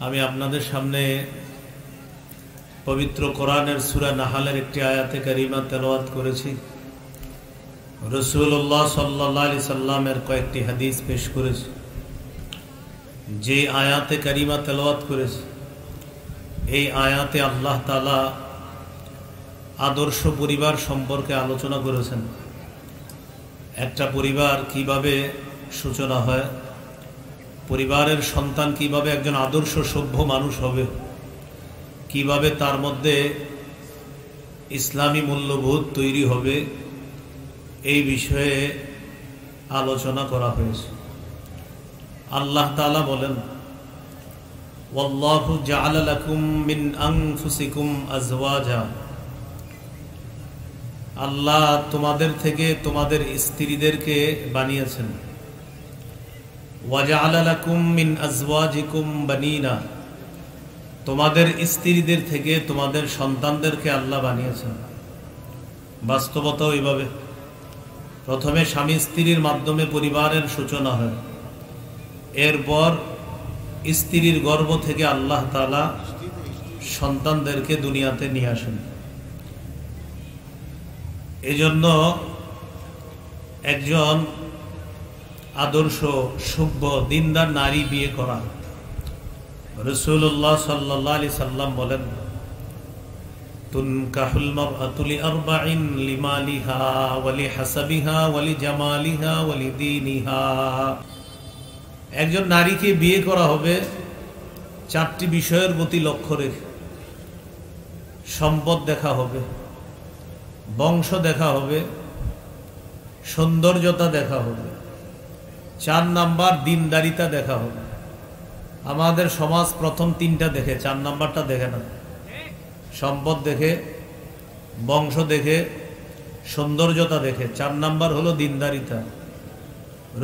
আমি আপনাদের সামনে পবিত্র কোরআনের সূরা নাহালের একটি আয়াতে কারিমা তেলাওয়াত করেছি। রাসূলুল্লাহ সাল্লাল্লাহু আলাইহি সাল্লামের কয়েকটি হাদিস পেশ করেছি। যে আয়াতে কারিমা তেলাওয়াত করেছি এই আয়াতে আল্লাহ তাআলা আদর্শ পরিবার সম্পর্কে আলোচনা করেছেন। একটা পরিবার কিভাবে সূচনা হয়, পরিবারের সন্তান কিভাবে একজন আদর্শ সভ্য মানুষ হবে, কিভাবে তার মধ্যে ইসলামী মূল্যবোধ তৈরি হবে, এই বিষয়ে আলোচনা করা হয়েছে। আল্লাহ তাআলা বলেন, ওয়াল্লাহু জাআলা লাকুম মিন আনফুসিকুম আজওয়াজা, আল্লাহ তোমাদের থেকে তোমাদের স্ত্রীদেরকে বানিয়েছেন। ওয়াজআলা লাকুম মিন আজওয়াজিকুম বানিনা, তোমাদের স্ত্রীদের থেকে তোমাদের সন্তানদেরকে আল্লাহ বানিয়েছেন। বাস্তবতা ওইভাবে প্রথমে স্বামী স্ত্রীর মাধ্যমে পরিবারের সূচনা হয়, এরপর স্ত্রীর গর্ভ থেকে আল্লাহ তাআলা সন্তানদেরকে দুনিয়াতে নিয়ে আসেন। এজন্য একজন আদর্শ সভ্য দিনদার নারী বিয়ে করা। রাসূলুল্লাহ সাল্লাল্লাহু আলাইহি সাল্লাম বলেন, তুনকাহুল মারআতু লিআরবাইন লিমালিহা ওয়া লিহাসাবিহা ওয়া লিজামালিহা ওয়া লিদীনিহা, একজন নারীকে বিয়ে করা হবে চারটি বিষয়ের প্রতি লক্ষ্য রেখে। সম্পদ দেখা হবে, বংশ দেখা হবে, সৌন্দর্যতা দেখা হবে, 4 নাম্বার দিনদারিতা দেখা হবে। আমাদের সমাজ প্রথম 3টা দেখে, 4 নাম্বারটা দেখে না। সম্পদ দেখে, বংশ দেখে, সৌন্দর্যতা দেখে, 4 নাম্বার হলো দিনদারিতা।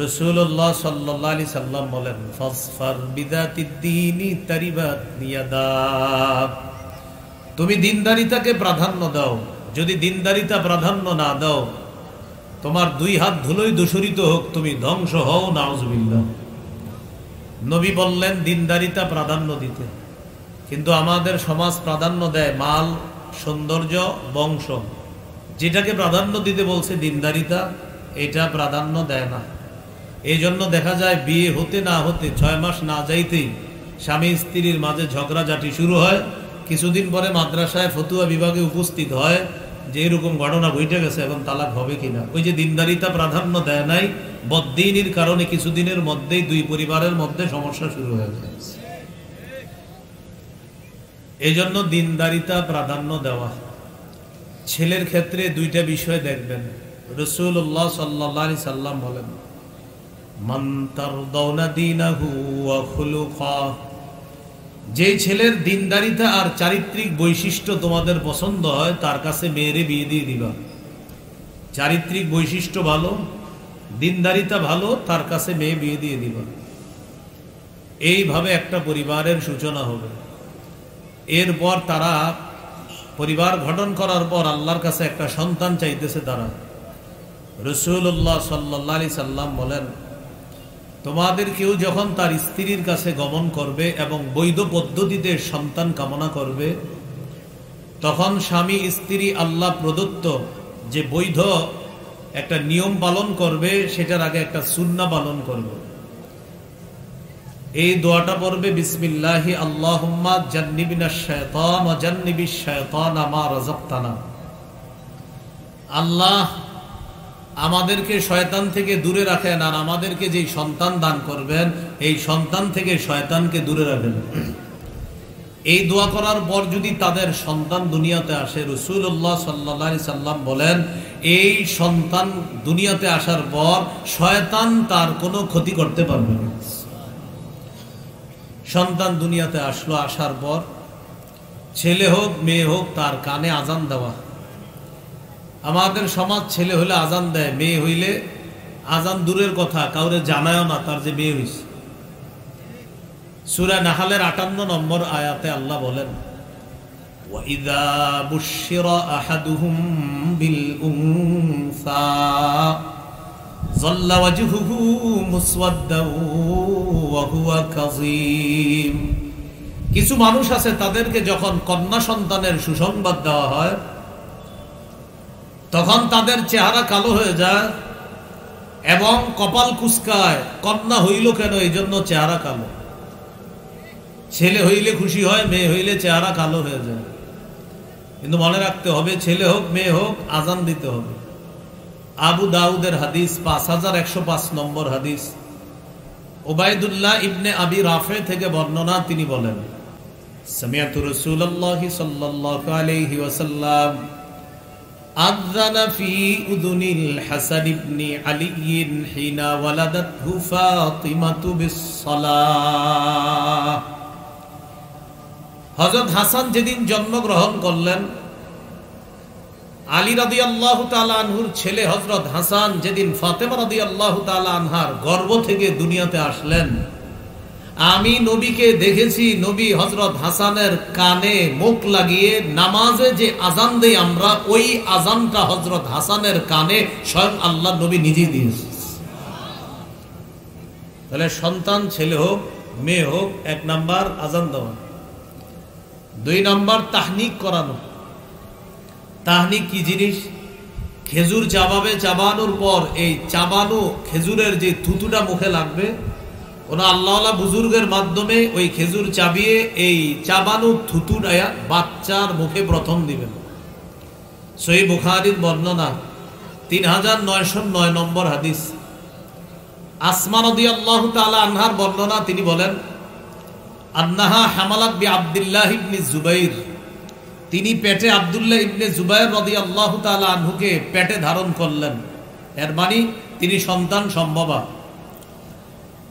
রাসূলুল্লাহ সাল্লাল্লাহু আলাইহি সাল্লাম বলেন, ফাসফার বিযাতিদ্দীনি তারিবাত ইয়াদাক, তুমি দিনদারিতাকে প্রাধান্য দাও। যদি দিনদারিতা প্রাধান্য না দাও, তোমার 2 হাত ধুলোই দূষরিত হোক, তুমি ধ্বংস হও, নাউজুবিল্লাহ। নবী বললেন দিনদারিতা প্রাধান্য দিতে, কিন্তু আমাদের সমাজ প্রাধান্য দেয় মাল, সৌন্দর্য, বংশ। যেটাকে প্রাধান্য দিতে বলছে দিনদারিতা, এটা প্রাধান্য দেয় না। এই জন্য দেখা যায় বিয়ে হতে না হতে 6 মাস না যাইতেই স্বামী স্ত্রীর মাঝে ঝগড়াঝাটি শুরু হয়। কিছুদিন পরে মাদ্রাসায় ফতুয়া বিভাগে উপস্থিত হয় যে এরকম ঘটনা ঘটে গেছে, এখন তালাক হবে কিনা। ওই যে দিনদারিতা প্রাধান্য দেয় নাই, বদ্দিনীর কারণে কিছুদিনের মধ্যেই 2 পরিবারের মধ্যে সমস্যা শুরু হয়ে যায়। এই জন্য দিনদারিতা প্রাধান্য দেওয়া। ছেলের ক্ষেত্রে 2টা বিষয় দেখবেন। রাসূলুল্লাহ সাল্লাল্লাহু আলাইহি সাল্লাম বলেন, মান তারদাউনা দীনাহু ওয়া খুলুকাহু, যেই ছেলের দিনদারিতা আর চারিত্রিক বৈশিষ্ট্য তোমাদের পছন্দ হয় তার কাছে মেয়েরে বিয়ে দিয়ে দিবা। চারিত্রিক বৈশিষ্ট্য ভালো, দিনদারিতা ভালো, তার কাছে মেয়ে বিয়ে দিয়ে দিবা। এইভাবে একটা পরিবারের সূচনা হবে। এরপর তারা পরিবার গঠন করার পর আল্লাহর কাছে একটা সন্তান চাইতেছে তারা। রাসূলুল্লাহ সাল্লাল্লাহু আলাইহি সাল্লাম বলেন, তোমাদের কেউ যখন তার স্ত্রীর কাছে গমন করবে এবং বৈধ পদ্ধতিতে সন্তান কামনা করবে, তখন স্বামী স্ত্রী আল্লাহ প্রদত্ত যে বৈধ একটা নিয়ম পালন করবে, সেটার আগে একটা সুন্নাহ পালন করবে। এই দোয়াটা পড়বে, বিসমিল্লাহি আল্লাহুম্মা জান্নিবিনাশ শায়তান ওয়া জান্নিবিশ শায়তানা মা রাযাকতানা। আল্লাহ আমাদেরকে শয়তান থেকে দূরে রাখেন, আর আমাদেরকে যেই সন্তান দান করবেন এই সন্তান থেকে শয়তানকে দূরে রাখেন। এই দোয়া করার পর যদি তাদের সন্তান দুনিয়াতে আসে, রাসূলুল্লাহ সাল্লাল্লাহু আলাইহি সাল্লাম বলেন, এই সন্তান দুনিয়াতে আসার পর শয়তান তার কোনো ক্ষতি করতে পারবে না। সন্তান দুনিয়াতে আসলো, আসার পর ছেলে হোক মেয়ে হোক তার কানে আজান দেওয়া। আমাদের সমাজ ছেলে হইলে আজান দেয়, মেয়ে হইলে আজান দূরের কথা, কাউরে জানায়ও না তার যে মেয়ে হইছে। সূরা নাহালের 58 নম্বর আয়াতে আল্লাহ বলেন, ওয়া ইযা বুশশিরা আহাদুহুম বিল উনসা যাল্লা ওয়াজহুহু মুসওয়াদ্দান ওয়া হুয়া কাযীম। কিছু মানুষ আছে তাদেরকে যখন কন্যা সন্তানের সুসংবাদ দেওয়া হয় তখন তাদের চেহারা কালো হয়ে যায় এবং কপাল কুঁচকায়। কন্যা হইল কেন? এই জন্য চেহারা কালো। ছেলে হইলে খুশি হয়, মেয়ে হইলে চেহারা কালো হয়ে যায়। কিন্তু মনে রাখতে হবে, ছেলে হোক মেয়ে হোক, আজান দিতে হবে। আবু দাউদের হাদিস 5105 নম্বর হাদিস, উবাইদুল্লাহ ইবনে আবি রাফে থেকে বর্ণনা। তিনি বলেন, সামিআতু রাসূলুল্লাহি সাল্লাল্লাহু আলাইহি ওয়াসাল্লাম আযানা ফি উযুনিল হাসান ইবনে আলী হিনা ওয়ালাদাতহু ফাতিমাতু বিস-সালাহ। হযরত হাসান যেদিন জন্মগ্রহণ করলেন, আলী রাদিয়াল্লাহু তাআলা আনহুর ছেলে হযরত হাসান যেদিন ফাতেমা রাদিয়াল্লাহু তাআলা আনহার গর্ভ থেকে দুনিয়াতে আসলেন, আমি নবীকে দেখেছি। নবী হযরত হাসানের কানে মুখ লাগিয়ে নামাজে যে আজান দেই আমরা, ওই আজানটা হযরত হাসানের কানে স্বয়ং আল্লাহ নবী নিজেই দিয়েছে। তাহলে সন্তান ছেলে হোক মেয়ে হোক, 1 নাম্বার আজান দেওয়া, 2 নাম্বার তাহনিক করানো। তাহনিক কি জিনিস? খেজুর চাবাবে, চাবানোর পর এই চাবানো খেজুরের যে থুতুটা মুখে লাগবে, কোন আল্লাহওয়ালা বুজুর্গের মাধ্যমে ওই খেজুর চাবিয়ে এই চাবানো থুতুটা বাচ্চার মুখে প্রথম দিবেন। সহিহ বুখারীর বর্ণনা, 3909 নম্বর হাদিস। আসমা রাদিয়াল্লাহু তাআলা আনহার বর্ণনা, তিনি বলেন, আন্নাহা হামালাত বি আব্দুল্লাহ ইবনে জুবাইর, তিনি পেটে আব্দুল্লাহ ইবনে জুবাইর রাদিয়াল্লাহু তাআলা আনহুকে পেটে ধারণ করলেন। এর মানে তিনি সন্তান সম্ভবা।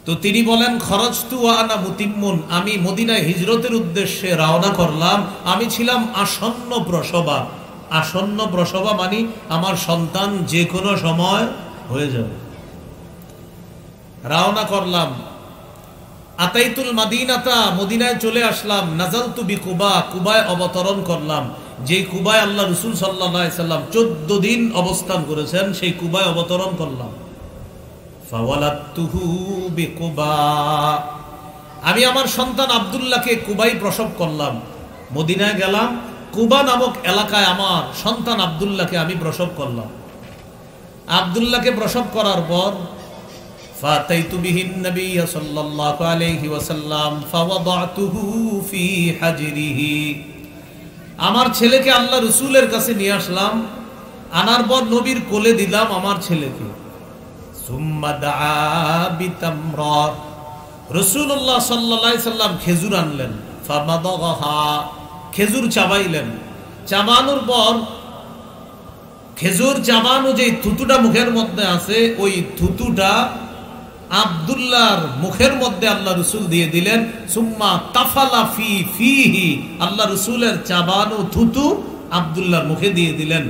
তো তিনি বলেন, খরজতু ওয়া আনা মুতিম্মুন, আমি মদিনায় হিজরতের উদ্দেশ্যে রওনা করলাম। আমি ছিলাম আসন্ন প্রসবা। আসন্ন প্রসবা মানে আমার সন্তান যে কোনো সময় হয়ে যাবে। রওনা করলাম। আতাইতুল মাদিনাতা, মদিনায় চলে আসলাম। নাজালতু বি কুবা, কুবায় অবতরণ করলাম। যে কুবায় আল্লাহ রাসূল সাল্লাল্লাহু আলাইহি সাল্লাম 14 দিন অবস্থান করেছেন, সেই কুবায় অবতরণ করলাম। ফাওয়ালাতুহু বি কুবা, আমি আমার সন্তান আব্দুল্লাহকে কুবাই প্রসব করলাম। মদিনায় গেলাম, কুবা নামক এলাকায় আমার সন্তান আব্দুল্লাহকে আমি প্রসব করলাম। আব্দুল্লাহকে প্রসব করার পর ফাতাইতু বিহিন নবী সাল্লাল্লাহু আলাইহি ওয়াসাল্লাম ফাওয়াদাতুহু ফি হাজরিহি, আমার ছেলেকে আল্লাহ রাসূলের কাছে নিয়ে আসলাম। আনার পর নবীর কোলে দিলাম আমার ছেলেকে। সুম্মা দাআ বিতামরা, রাসূলুল্লাহ সাল্লাল্লাহু আলাইহি সাল্লাম খেজুর আনলেন। ফামাদাগহা, খেজুর চাবাইলেন। চাবানোর পর খেজুর চাবানো যে থুতুটা মুখের মধ্যে আছে, ওই থুতুটা আব্দুল্লাহর মুখের মধ্যে আল্লাহ রাসূল দিয়ে দিলেন। সুম্মা তাফালা ফি ফিহি, আল্লাহ রাসূলের চাবানো থুতু আব্দুল্লাহর মুখে দিয়ে দিলেন।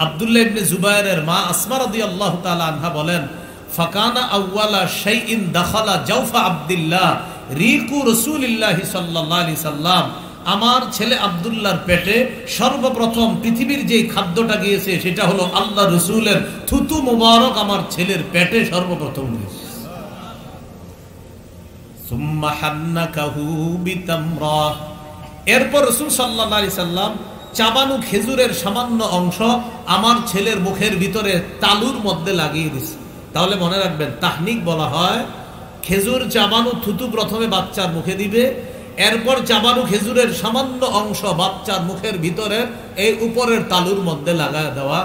আব্দুল্লাহ ইবনে জুবাইরের মা আসমা রাদিয়াল্লাহু তাআলা আনহা বলেন, ফাকানা আউওয়ালা শাইইন দাখালা জাওফা আব্দুল্লাহ রিকু রাসূলিল্লাহি সাল্লাল্লাহু আলাইহি সাল্লাম, আমার ছেলে আব্দুল্লাহর পেটে সর্বপ্রথম পৃথিবীর যে খাদ্যটা গিয়েছে সেটা হলো আল্লাহ রাসূলের থুতু মুবারক আমার ছেলের পেটে সর্বপ্রথম গিয়েছে। সুম্মা হান্নাকাহু বিতামরা, এরপর রাসূল সাল্লাল্লাহু আলাইহি সাল্লাম চাবানো খেজুরের সামান্য অংশ আমার ছেলের মুখের ভিতরে তালুর মধ্যে লাগিয়ে দিয়েছে। তাহলে মনে রাখবেন, তাহনিক বলা হয় খেজুর চাবানো থুতু প্রথমে বাচ্চার মুখে দিবে, এরপর চাবানো খেজুরের সামান্য অংশ বাচ্চার মুখের ভিতরে এই উপরের তালুর মধ্যে লাগায় দেওয়া,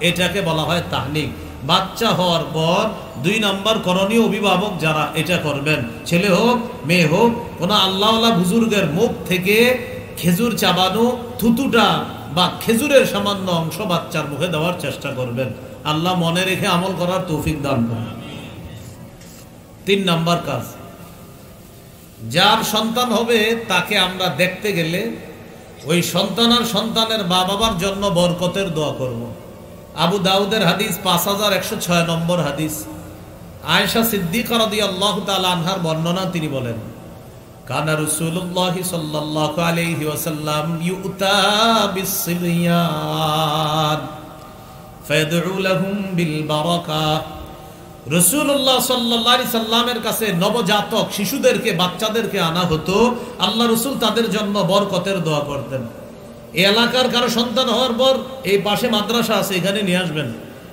এটাকে বলা হয় তাহনিক। বাচ্চা হওয়ার পর 2 নম্বর করণীয়, অভিভাবক যারা এটা করবেন, ছেলে হোক মেয়ে হোক, কোন আল্লাহওয়ালা বুজুর্গের মুখ থেকে খেজুর চাবানো থুতুটা বা খেজুরের সামান্য অংশ বাচ্চার মুখে দেওয়ার চেষ্টা করবেন। আল্লাহ মনে রেখে আমল করার তৌফিক দান করেন। 3 নম্বর কাজ, যার সন্তান হবে তাকে আমরা দেখতে গেলে ওই সন্তান আর সন্তানের মা বাবার জন্য বরকতের দোয়া করব। আবু দাউদের হাদিস 5106 নম্বর হাদিস। আয়েশা সিদ্দিকা রাদিয়াল্লাহু তাআলা আনহার বর্ণনা, তিনি বলেন, কানা রাসূলুল্লাহ সাল্লাল্লাহু আলাইহি ওয়াসাল্লাম ইউতা বিস-সিবয়ান ফায়াদউ লাহুম বিল বারাকা রাসূলুল্লাহ সাল্লাল্লাহু আলাইহি সাল্লামের কাছে নবজাতক শিশুদেরকে, বাচ্চাদেরকে আনা হতো, আল্লাহ রাসূল তাদের জন্য বরকতের দোয়া করতেন। এই এলাকার কারো সন্তান হওয়ার পর এই পাশে মাদ্রাসা আছে, এখানে নিয়ে আসবেন,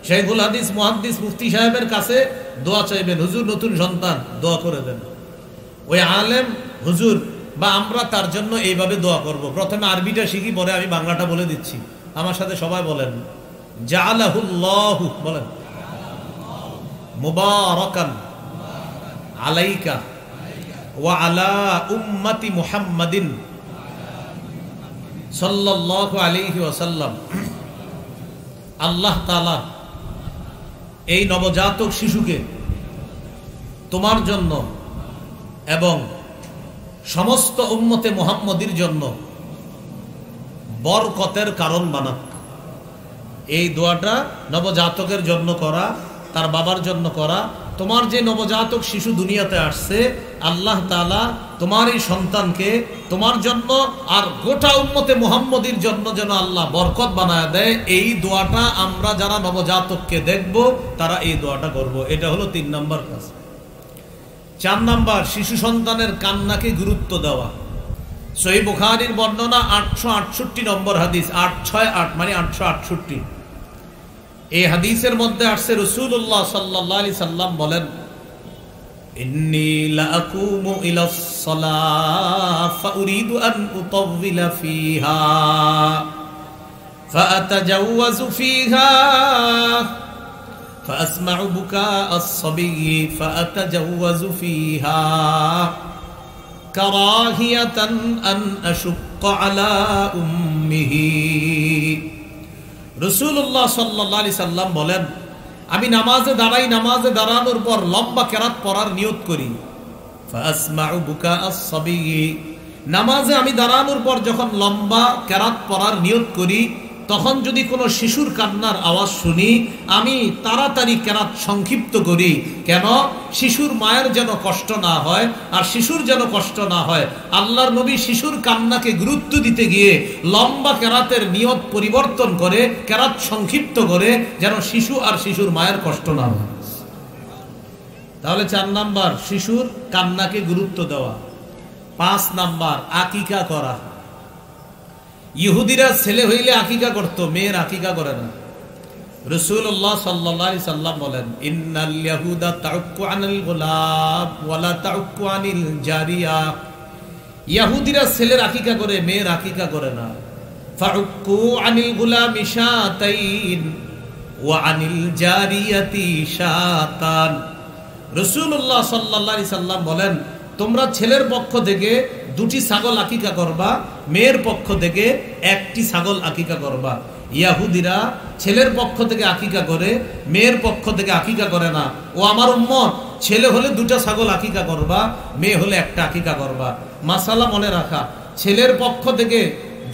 শাইখুল হাদিস মুহাদ্দিস মুফতি সাহেবের কাছে দোয়া চাইবেন, হুজুর নতুন সন্তান, দোয়া করে দেন। ওই আলেম হুজুর বা আমরা তার জন্য এইভাবে দোয়া করব। প্রথমে আরবিটা শিখি, পরে আমি বাংলাটা বলে দিচ্ছি, আমার সাথে সবাই বলেন, জাআলাহুল্লাহু, বলেন, মুবারাকান আলাইকা ওয়া আলা উম্মতি মুহাম্মাদিন সাল্লাল্লাহু আলাইহি ওয়াসাল্লাম। আল্লাহ তাআলা এই নবজাতক শিশুকে তোমার জন্য এবং সমস্ত উম্মতে মুহাম্মদীর জন্য বরকতের কারণ বানাক। এই দোয়াটা নবজাতকের জন্য করা, তার বাবার জন্য করা। তোমার যে নবজাতক শিশু দুনিয়াতে আসছে, আল্লাহ তাআলা তোমার এই সন্তানকে তোমার জন্য আর গোটা উম্মতে মুহাম্মদীর জন্য যেন আল্লাহ বরকত বানায় দেয়। এই দোয়াটা আমরা যারা নবজাতককে দেখব তারা এই দোয়াটা করব। এটা হলো 3 নম্বর কাজ। 4 নম্বর, শিশু সন্তানের কান্নাকে গুরুত্ব দেওয়া। সহিহ বুখারীর বর্ণনা 868 নম্বর হাদিস, 868 মানে 868। এই হাদিসের মধ্যে আসছে রাসূলুল্লাহ সাল্লাল্লাহু আলাইহি সাল্লাম বলেন, ইন্নী লাআকুমু ইলাস সালাহ ফাউরিদু আন উতাওবিলা ফিহা ফাআতাজাওয়াজু ফিহা ফাআসমাউ বুকাআস সাবিয়্যি ফাআতাজাওয়াজু ফিহা কারাহিয়াতান আন আশুক্কা আলা উম্মিহি। রাসূলুল্লাহ সাল্লাল্লাহু আলাইহি সাল্লাম বলেন, আমি নামাজে দাঁড়াই, নামাজে দাঁড়ানোর পর লম্বা কেরাত পড়ার নিয়ত করি। ফাসমাউ বুকাআস সাবিয়্যি, নামাজে আমি দাঁড়ানোর পর যখন লম্বা কেরাত পড়ার নিয়ত করি, তখন যদি কোনো শিশুর কান্নার আওয়াজ শুনি, আমি তাড়াতাড়ি কেরাত সংক্ষিপ্ত করি। কেন? শিশুর মায়ের যেন কষ্ট না হয়, আর শিশুর যেন কষ্ট না হয়। আল্লাহর নবী শিশুর কান্নাকে গুরুত্ব দিতে গিয়ে লম্বা কেরাতের নিয়ত পরিবর্তন করে, কেরাত সংক্ষিপ্ত করে, যেন শিশু আর শিশুর মায়ের কষ্ট না হয়। তাহলে 4 নাম্বার, শিশুর কান্নাকে গুরুত্ব দেওয়া। 5 নাম্বার, আকিকা করা। ইহুদিরা ছেলে হইলে আকিকা করত, মেয়ের আকিকা করে না। রাসূলুল্লাহ সাল্লাল্লাহু আলাইহি সাল্লাম বলেন, ইন্নাল ইয়াহুদা তাউক্কু আনিল গুলাব ওয়ালা তাউক্কু আনিল জারিয়া। ইহুদিরা ছেলের আকিকা করে, মেয়ের আকিকা করে না। ফাউক্কু আনিল গুলামি শাতাইন ওয়া আনিল জারিয়াতি শাতান। রাসূলুল্লাহ সাল্লাল্লাহু আলাইহি সাল্লাম বলেন, তোমরা ছেলের পক্ষ থেকে 2টি ছাগল আকিকা করবা, মেয়ের পক্ষ থেকে 1টি ছাগল আকিকা করবা। ইহুদিরা ছেলের পক্ষ থেকে আকিকা করে, মেয়ের পক্ষ থেকে আকিকা করে না। ও আমার উম্মত, ছেলে হলে 2টা ছাগল আকিকা করবা, মেয়ে হলে 1টা আকিকা করবা। মাসালা মনে রাখা, ছেলের পক্ষ থেকে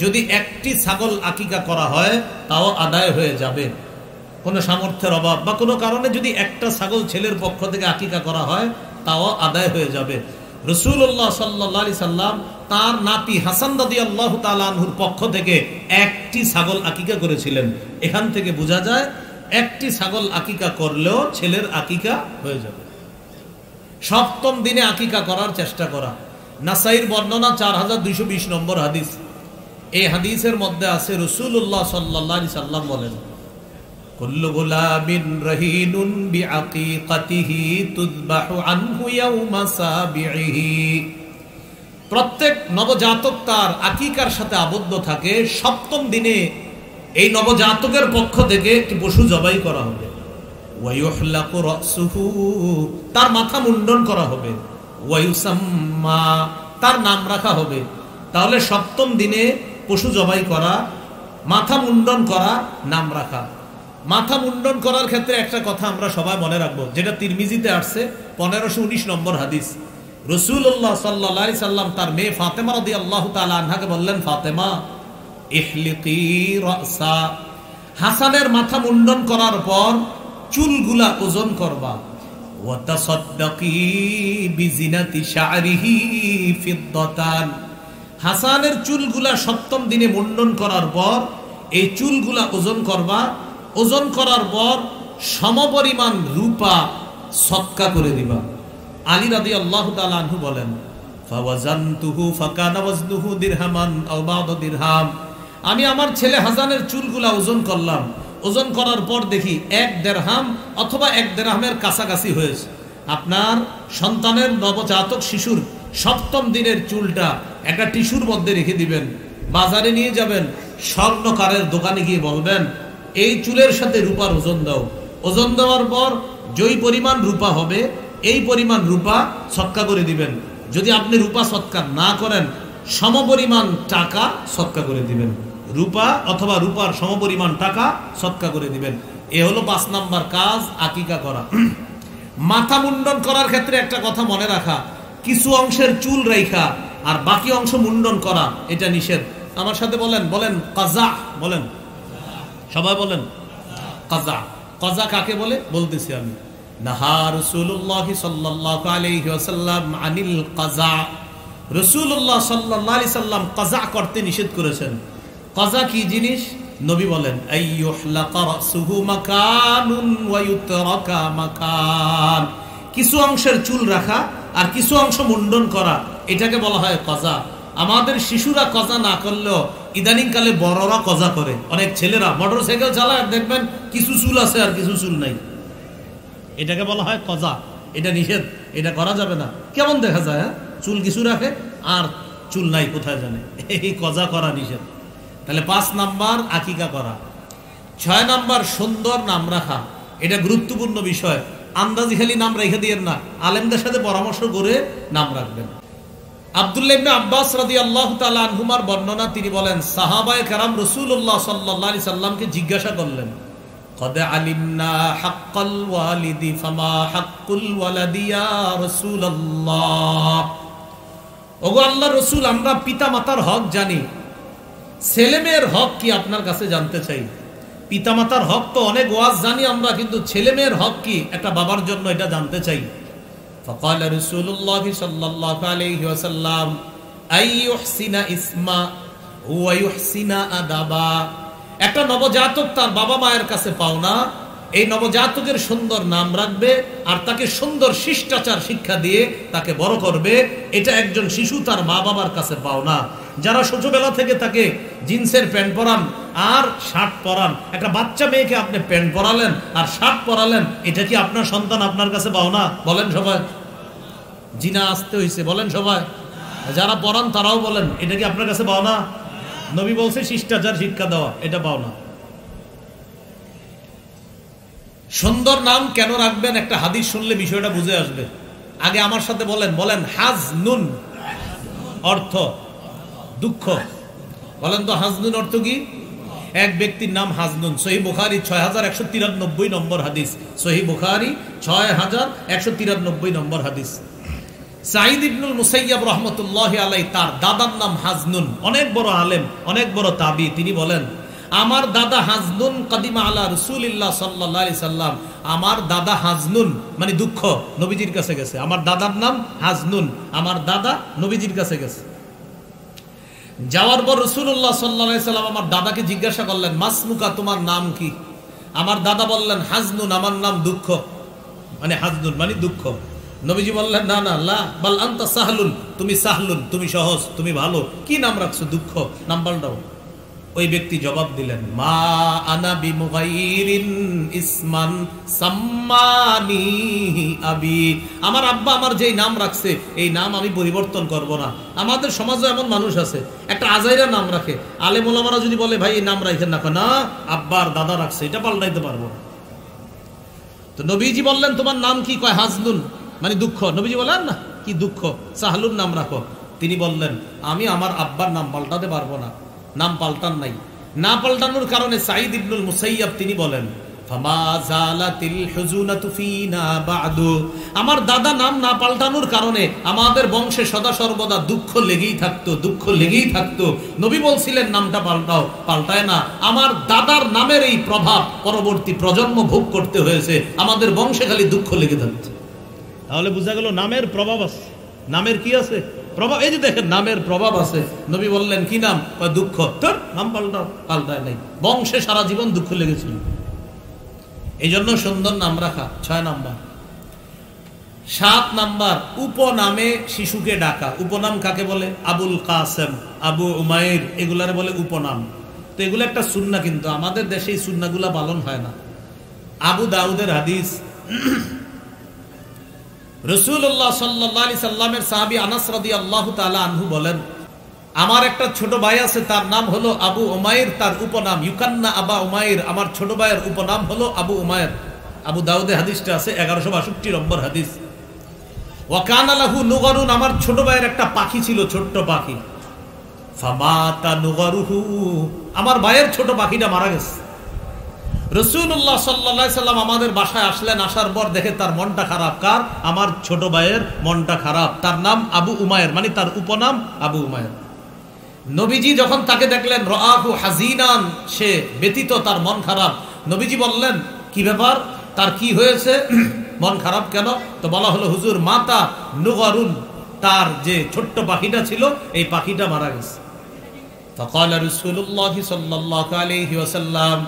যদি 1টি ছাগল আকিকা করা হয় তাও আদায় হয়ে যাবে। কোনো সামর্থ্যের অভাব বা কোনো কারণে যদি 1টা ছাগল ছেলের পক্ষ থেকে আকিকা করা হয় তাও আদায় হয়ে যাবে। রাসূলুল্লাহ সাল্লাল্লাহু আলাইহি সাল্লাম তার নাতি হাসান রাদিয়াল্লাহু তাআলা আনহুর পক্ষ থেকে 1টি ছাগল আকিকা করেছিলেন। এখান থেকে বোঝা যায় 1টি ছাগল আকিকা করলেও ছেলের আকিকা হয়ে যাবে। 7ম দিনে আকিকা করার চেষ্টা করা। নাসাইর বর্ণনা 4220 নম্বর হাদিস। এই হাদিসের মধ্যে আছে রাসূলুল্লাহ সাল্লাল্লাহু আলাইহি সাল্লাম বলেন, কুল্লু গুলামিন রাহিনুন বিআকিকাতিহি তুযবাহু আনহু ইয়াওমা সাবিহি। প্রত্যেক নবজাতক তার আকিকার সাথে আবদ্ধ থাকে। 7ম দিনে এই নবজাতকের পক্ষ থেকে একটি পশু জবাই করা হবে। ওয়া ইউহলাকু রাসুহু, তার মাথা মুন্ডন করা হবে। ওয়া ইউসাম্মা, তার নাম রাখা হবে। তাহলে 7ম দিনে পশু জবাই করা, মাথা মুন্ডন করা, নাম রাখা। মাথা মুন্ডন করার ক্ষেত্রে একটা কথা আমরা সবাই মনে রাখবো, যেটা তিরমিজিতে আসছে 1519 নম্বর হাদিস। রাসূলুল্লাহ সাল্লাল্লাহু আলাইহি সাল্লাম তার মেয়ে ফাতেমা রাদিয়াল্লাহু তাআলা আনহাকে বললেন, ফাতেমা ইহলিকি রাসা, হাসানের মাথা মুন্ডন করার পর চুলগুলা ওজন করবা। ওয়া তাসাদ্দাকি বিজিনাতি শা'রিহি ফিদ্দাতান, হাসানের চুলগুলা 7ম দিনে মুন্ডন করার পর এই চুলগুলা ওজন করবা। ওজন করার পর সমপরিমাণ রূপা সদকা করে দিবা। আলী রাদিয়াল্লাহু তাআলা আনহু বলেন, ফাওয়াজানতুহু ফাকানা ওয়াজনুহু দিরহামান আও বা'দা দিরহাম। আমি আমার ছেলে হাসানের চুলগুলা ওজন করলাম, ওজন করার পর দেখি 1 দিরহাম অথবা 1 দিরহামের কাছাকাছি হয়েছে। আপনার সন্তানের নবজাতক শিশুর 7ম দিনের চুলটা একটা টিস্যুর মধ্যে রেখে দিবেন, বাজারে নিয়ে যাবেন, স্বর্ণকারের দোকানে গিয়ে বলবেন এই চুলের সাথে রূপার ওজন দাও। ওজন দেওয়ার পর যেই পরিমাণ রূপা হবে এই পরিমাণ রূপা সদকা করে দিবেন। যদি আপনি রূপা সদকা না করেন, সমপরিমাণ টাকা সদকা করে দিবেন। রূপা অথবা রূপার সমপরিমাণ টাকা সদকা করে দিবেন। এ হলো 5 নাম্বার কাজ, আকিকা করা। মাথা মুন্ডন করার ক্ষেত্রে একটা কথা মনে রাখা, কিছু অংশের চুল রেখা আর বাকি অংশ মুন্ডন করা এটা নিষেধ। আমার সাথে বলেন, বলেন কাজা, বলেন সবাই বলেন কাজা। কাজা কাকে বলে বলতেছি আমি। নাহা রাসূলুল্লাহ সাল্লাল্লাহু আলাইহি ওয়াসাল্লাম আনিল কাজা। রাসূলুল্লাহ সাল্লাল্লাহু আলাইহি সাল্লাম কাজা করতে নিষেধ করেছেন। কাজা কি জিনিস? নবী বলেন আইয়ুহলাকা রাসুহু মাকানুন ওয়া ইউতরাকা মাকান। কিছু অংশের চুল রাখা আর কিছু অংশ মুন্ডন করা, এটাকে বলা হয় কাজা। আমাদের শিশুরা কাজা না করলেও ইদানিং কালে বড়রা কাজা করে। অনেক ছেলেরা মোটরসাইকেল চালায়, দেখবেন কিছু চুল আছে আর কিছু চুল নাই, এটাকে বলা হয় কাজা। এটা নিষেধ, এটা করা যাবে না। কেমন দেখা যায়, হ্যাঁ, চুল কিছু রাখে আর চুল নাই কোথায় জানে, এই কাজা করা নিষেধ। তাহলে 5 নাম্বার আকিকা করা। 6 নাম্বার সুন্দর নাম রাখা, এটা গুরুত্বপূর্ণ বিষয়। আন্দাজি খালি নাম রেখে দিয়েন না, আলেমদের সাথে পরামর্শ করে নাম রাখবেন। আব্দুল্লাহ ইবনে আব্বাস রাদিয়াল্লাহু তাআলা আনহুমার বর্ণনা, তিনি বলেন সাহাবায়ে কেরাম রাসূলুল্লাহ সাল্লাল্লাহু আলাইহি সাল্লামকে জিজ্ঞাসা করলেন, কদ আলিমনা হাক্কাল ওয়ালিদি ফামা হাক্কুল ওয়ালাদি ইয়া রাসূলুল্লাহ। ওগো আল্লাহর রাসূল, আমরা পিতা মাতার হক জানি, ছেলেমেয়ের হক কি আপনার কাছে জানতে চাই। পিতামাতার হক তো অনেক ওয়াজ জানি আমরা, কিন্তু ছেলেমেয়ের হক কি একটা বাবার জন্য এটা জানতে চাই। فقال رسول الله صلى الله عليه وسلم أن يحسن اسما ويحسن أدبا। একটা নবজাতক তার বাবা মায়ের কাছে পাওনা, এই নবজাতকের সুন্দর নাম রাখবে আর তাকে সুন্দর শিষ্টাচার শিক্ষা দিয়ে তাকে বড় করবে। এটা একজন শিশু তার মা বাবার কাছে পাওনা। যারা ছোটবেলা থেকে তাকে জিন্সের প্যান্ট পরান আর শার্ট পরান, একটা বাচ্চা মেয়েকে আপনি প্যান্ট পরালেন আর শার্ট পরালেন, এটা কি আপনার সন্তান আপনার কাছে পাওনা? বলেন সবাই। জিনা আসতে হইছে, বলেন সবাই। যারা পরান তারাও বলেন, এটা কি আপনার কাছে পাওনা? নবী বলছে শিষ্টাচার শিক্ষা দেওয়া, এটা পাওনা। সুন্দর নাম কেন রাখবেন, একটা হাদিস শুনলে বিষয়টা বুঝে আসবে। আগে আমার সাথে বলেন, বলেন হাজনুন, অর্থ দুঃখ। বলেন তো হাজনুন অর্থ কি? এক ব্যক্তির নাম হাজনুন। সহিহ বুখারী 6193 নম্বর হাদিস। সহিহ বুখারী 6193 নম্বর হাদিস। সাঈদ ইবনুল মুসাইয়াব রাহমাতুল্লাহি আলাইহি, তার দাদার নাম হাজনুন, অনেক বড় আলেম, অনেক বড় তাবি। তিনি বলেন আমার দাদা হাজনুন কাদিমা আলা রাসূলিল্লাহ সাল্লাল্লাহু আলাইহি সাল্লাম। আমার দাদা হাজনুন মানে দুঃখ, নবীজির কাছে গেছে। আমার দাদার নাম হাজনুন, আমার দাদা নবীজির কাছে গেছে। যাওয়ার পর রাসূলুল্লাহ সাল্লাল্লাহু আলাইহি সাল্লাম আমার দাদাকে জিজ্ঞাসা করলেন, মাসমুকা, তোমার নাম কি? আমার দাদা বললেন হাজনুন, আমার নাম দুঃখ, মানে হাজনুন মানে দুঃখ। নবীজি বললেন না না, লা বাল আনতা সাহলুন, তুমি সাহলুন, তুমি সহজ, তুমি ভালো। কি নাম রাখছো? দুঃখ, নাম পাল্টাও। ওই ব্যক্তি জবাব দিলেন, মা আনা বিমুগাইরিন ইসমান সাম্মানি আবি। আমার আব্বা আমার যেই নাম রাখছে এই নাম আমি পরিবর্তন করব না। আমাদের সমাজে এমন মানুষ আছে, একটা আজাইরা নাম রাখে, আলেম ওলামারা যদি বলে ভাই এই নাম রাখেন না, না আব্বার দাদা রাখছে, এটা পাল্টাইতে পারবো না। তো নবীজি বললেন তোমার নাম কি? কয় হাজনুন মানে দুঃখ। নবীজি বলেন না কি দুঃখ, সাহলুন নাম রাখো। তিনি বললেন আমি আমার আব্বার নাম পাল্টাতে পারবো না। নাম পাল্টান নাই। না পাল্টানোর কারণে সাঈদ ইবনুল মুসাইয়াব তিনি বলেন ফামা জালাতিল হুজুনাতু ফিনা বাদু। আমার দাদা নাম না পাল্টানোর কারণে আমাদের বংশে সদা সর্বদা দুঃখ লেগেই থাকতো, দুঃখ লেগেই থাকতো। নবী বলছিলেন নামটা পাল্টাও, পাল্টায় না। আমার দাদার নামের এই প্রভাব পরবর্তী প্রজন্ম ভোগ করতে হয়েছে, আমাদের বংশে খালি দুঃখ লেগে থাকতো। তাহলে বোঝা গেল নামের প্রভাব আছে। নামের কি আছে? প্রভাব। এই যে দেখেন নামের প্রভাব আছে। নবী বললেন কি নাম? দুঃখ। তোর নাম পাল্টাও, পাল্টায় নাই। বংশে সারা জীবন দুঃখ লেগেছিল। এই জন্য সুন্দর নাম রাখা 6 নাম্বার। 7 নাম্বার উপনামে শিশুকে ডাকা। উপনাম কাকে বলে? আবুল কাসেম, আবু উমাইর, এগুলারে বলে উপনাম। তো এগুলো একটা সুন্নাহ, কিন্তু আমাদের দেশে এই সুন্নাহগুলা পালন হয় না। আবু দাউদের হাদিস, রাসূলুল্লাহ সাল্লাল্লাহু আলাইহি সাল্লামের সাহাবী আনাস রাদিয়াল্লাহু তাআলা আনহু বলেন, আমার একটা ছোট ভাই আছে, তার নাম হলো আবু উমাইর, তার উপনাম ইউকান্না আবা উমাইর, আমার ছোট ভাইয়ের উপনাম হলো আবু উমাইর। আবু দাউদে হাদিসটা আছে, 1162 নম্বর হাদিস। ওয়া কানা লাহু নুগারুন, আমার ছোট ভাইয়ের একটা পাখি ছিল, ছোট্ট পাখি। ফামাতা নুগারুহু, আমার ভাইয়ের ছোট পাখিটা মারা গেছে। রাসূলুল্লাহ সাল্লাল্লাহু আলাইহি সাল্লাম আমাদের বাসায় আসলেন, আসার পর দেখে তার মনটা খারাপ। কার? আমার ছোট ভাইয়ের মনটা খারাপ। তার নাম আবু উমাইর, মানে তার উপনাম আবু উমাইর। নবীজি যখন তাকে দেখলেন, রাআহু হাজিনান, সে ব্যথিত, তার মন খারাপ। নবীজি বললেন, কি ব্যাপার, তার কি হয়েছে, মন খারাপ কেন? তো বলা হলো, হুজুর মাতা নুগারুন, তার যে ছোট্ট পাখিটা ছিল এই পাখিটা মারা গেছে। فقال رسول الله صلى الله عليه وسلم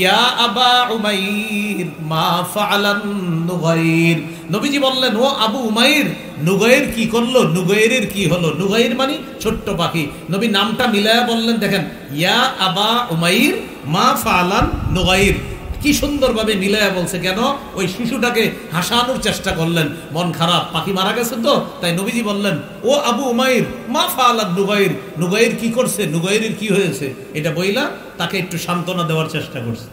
يا أبا عمير ما فعل النغير, নবীজি বললেন, ও আবু উমাইর, নুগাইর কি করলো, নুগাইরের কি হলো? নুগাইর মানে ছোট্ট পাখি। নবী নামটা মিলায়া বললেন, দেখেন, ইয়া আবা উমাইর মা ফালান নুগাইর, কি সুন্দরভাবে মিলায়া বলছে। কেন? ওই শিশুটাকে হাসানোর চেষ্টা করলেন, মন খারাপ, পাখি মারা গেছে তো, তাই নবীজি বললেন, ও আবু উমাইর মা ফালান নুগাইর, নুগাইর কি করছে, নুগাইরের কি হয়েছে, এটা বইলা তাকে একটু সান্ত্বনা দেওয়ার চেষ্টা করছে।